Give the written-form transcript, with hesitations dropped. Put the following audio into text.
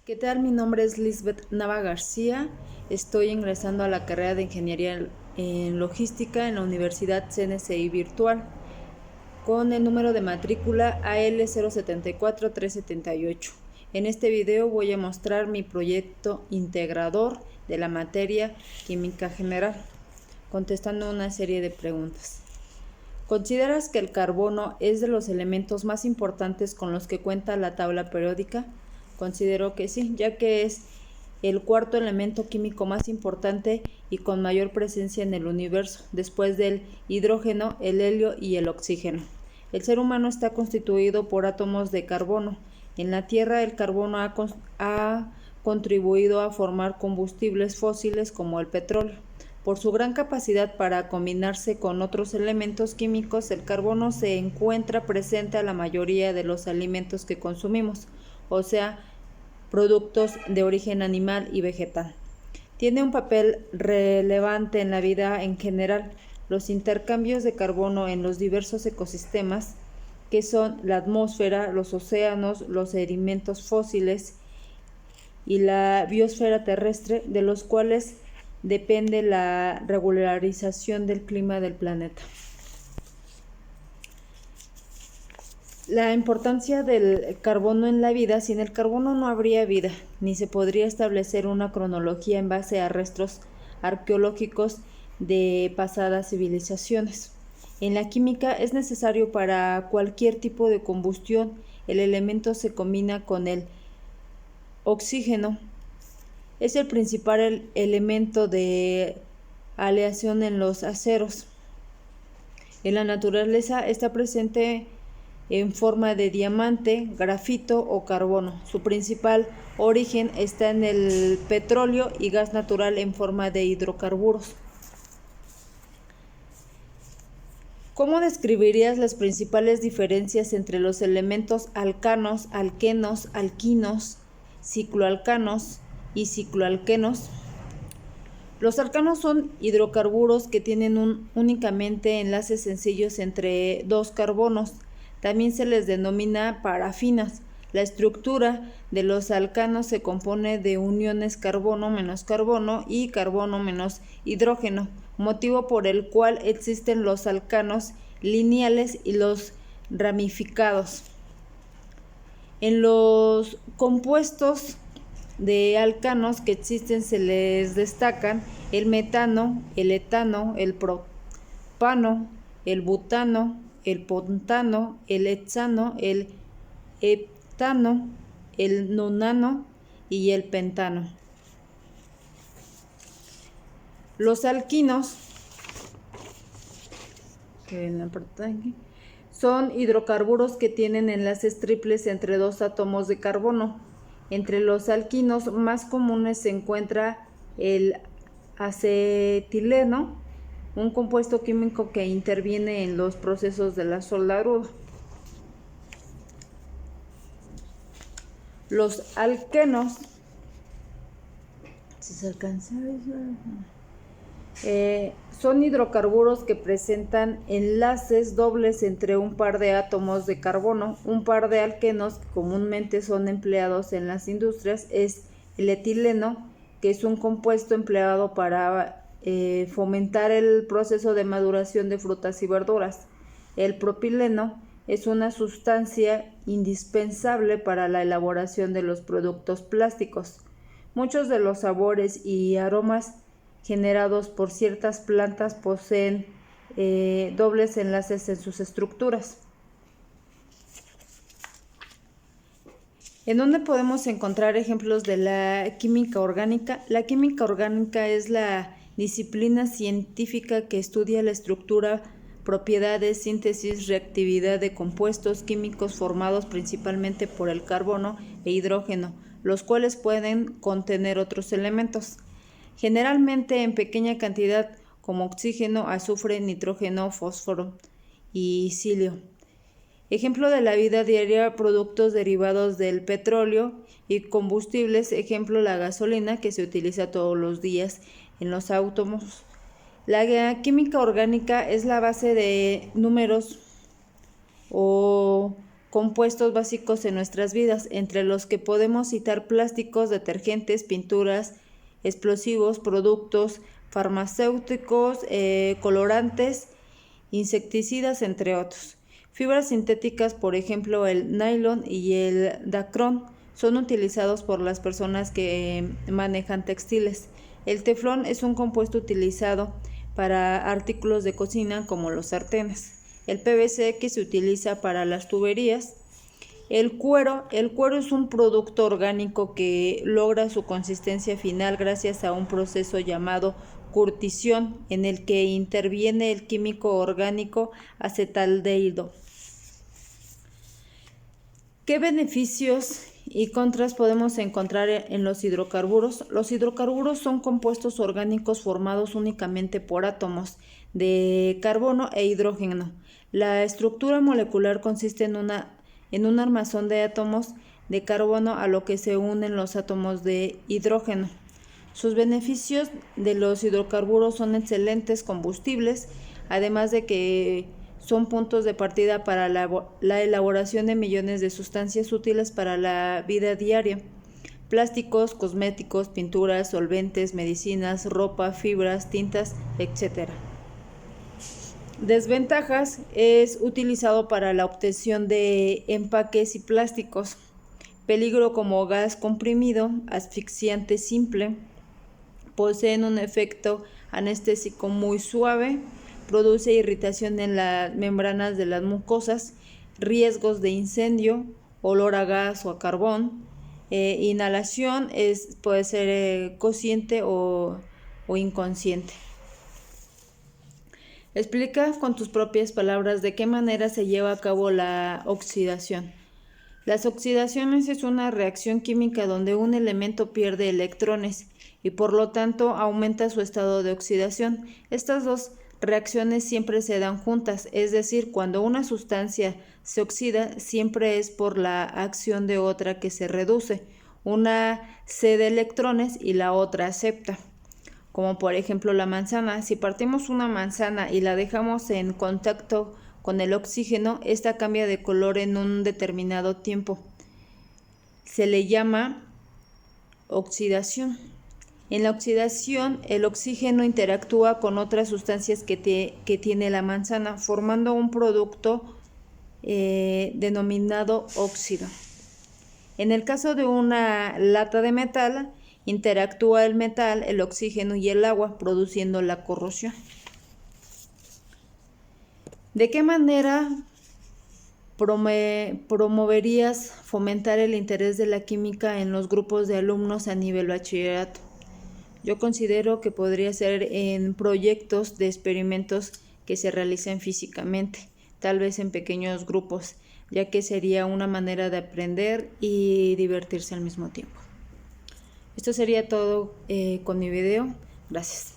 ¿Qué tal? Mi nombre es Lisbeth Nava García. Estoy ingresando a la carrera de Ingeniería en Logística en la Universidad CNCI Virtual con el número de matrícula AL074378. En este video voy a mostrar mi proyecto integrador de la materia Química General, contestando una serie de preguntas. ¿Consideras que el carbono es de los elementos más importantes con los que cuenta la tabla periódica? Considero que sí, ya que es el cuarto elemento químico más importante y con mayor presencia en el universo, después del hidrógeno, el helio y el oxígeno. El ser humano está constituido por átomos de carbono. En la Tierra, el carbono ha contribuido a formar combustibles fósiles como el petróleo. Por su gran capacidad para combinarse con otros elementos químicos, el carbono se encuentra presente a la mayoría de los alimentos que consumimos, o sea, productos de origen animal y vegetal. Tiene un papel relevante en la vida en general. Los intercambios de carbono en los diversos ecosistemas, que son la atmósfera, los océanos, los sedimentos fósiles y la biosfera terrestre, de los cuales depende la regularización del clima del planeta. La importancia del carbono en la vida. Sin el carbono no habría vida, ni se podría establecer una cronología en base a restos arqueológicos de pasadas civilizaciones. En la química es necesario para cualquier tipo de combustión. El elemento se combina con el oxígeno. Es el principal elemento de aleación en los aceros. En la naturaleza está presente en forma de diamante, grafito o carbono. Su principal origen está en el petróleo y gas natural en forma de hidrocarburos. ¿Cómo describirías las principales diferencias entre los elementos alcanos, alquenos, alquinos, cicloalcanos y cicloalquenos? Los alcanos son hidrocarburos que tienen únicamente enlaces sencillos entre dos carbonos. También se les denomina parafinas. La estructura de los alcanos se compone de uniones carbono menos carbono y carbono menos hidrógeno, motivo por el cual existen los alcanos lineales y los ramificados. En los compuestos de alcanos que existen se les destacan el metano, el etano, el propano, el butano, el pentano, el hexano, el heptano, el nonano y el pentano. Los alquinos son hidrocarburos que tienen enlaces triples entre dos átomos de carbono. Entre los alquinos más comunes se encuentra el acetileno, un compuesto químico que interviene en los procesos de la soldadura. Los alquenos, si se alcanza a ver, son hidrocarburos que presentan enlaces dobles entre un par de átomos de carbono. Un par de alquenos que comúnmente son empleados en las industrias es el etileno, que es un compuesto empleado para fomentar el proceso de maduración de frutas y verduras. El propileno es una sustancia indispensable para la elaboración de los productos plásticos. Muchos de los sabores y aromas generados por ciertas plantas poseen dobles enlaces en sus estructuras. ¿En dónde podemos encontrar ejemplos de la química orgánica? La química orgánica es la disciplina científica que estudia la estructura, propiedades, síntesis, reactividad de compuestos químicos formados principalmente por el carbono e hidrógeno, los cuales pueden contener otros elementos, generalmente en pequeña cantidad como oxígeno, azufre, nitrógeno, fósforo y silio. Ejemplo de la vida diaria, productos derivados del petróleo y combustibles, ejemplo la gasolina que se utiliza todos los días en los automóviles. La química orgánica es la base de números o compuestos básicos en nuestras vidas, entre los que podemos citar plásticos, detergentes, pinturas, explosivos, productos farmacéuticos, colorantes, insecticidas, entre otros. Fibras sintéticas, por ejemplo, el nylon y el dacron, son utilizados por las personas que manejan textiles. El teflón es un compuesto utilizado para artículos de cocina como los sartenes. El PVC, que se utiliza para las tuberías. El cuero es un producto orgánico que logra su consistencia final gracias a un proceso llamado curtición, en el que interviene el químico orgánico acetaldehído. ¿Qué beneficios y contras podemos encontrar en los hidrocarburos? Los hidrocarburos son compuestos orgánicos formados únicamente por átomos de carbono e hidrógeno. La estructura molecular consiste en un armazón de átomos de carbono a lo que se unen los átomos de hidrógeno. Sus beneficios de los hidrocarburos son excelentes combustibles, además de que son puntos de partida para la elaboración de millones de sustancias útiles para la vida diaria: plásticos, cosméticos, pinturas, solventes, medicinas, ropa, fibras, tintas, etc. Desventajas: es utilizado para la obtención de empaques y plásticos. Peligro como gas comprimido, asfixiante simple. Poseen un efecto anestésico muy suave. Produce irritación en las membranas de las mucosas. Riesgos de incendio, olor a gas o a carbón. Inhalación puede ser consciente o inconsciente. Explica con tus propias palabras de qué manera se lleva a cabo la oxidación. Las oxidaciones es una reacción química donde un elemento pierde electrones y por lo tanto aumenta su estado de oxidación. Estas dos reacciones siempre se dan juntas, es decir, cuando una sustancia se oxida siempre es por la acción de otra que se reduce. Una cede electrones y la otra acepta. Como por ejemplo la manzana. Si partimos una manzana y la dejamos en contacto con el oxígeno, esta cambia de color en un determinado tiempo. Se le llama oxidación. En la oxidación, el oxígeno interactúa con otras sustancias que tiene la manzana, formando un producto denominado óxido. En el caso de una lata de metal, interactúa el metal, el oxígeno y el agua, produciendo la corrosión. ¿De qué manera promoverías fomentar el interés de la química en los grupos de alumnos a nivel bachillerato? Yo considero que podría ser en proyectos de experimentos que se realicen físicamente, tal vez en pequeños grupos, ya que sería una manera de aprender y divertirse al mismo tiempo. Esto sería todo con mi video. Gracias.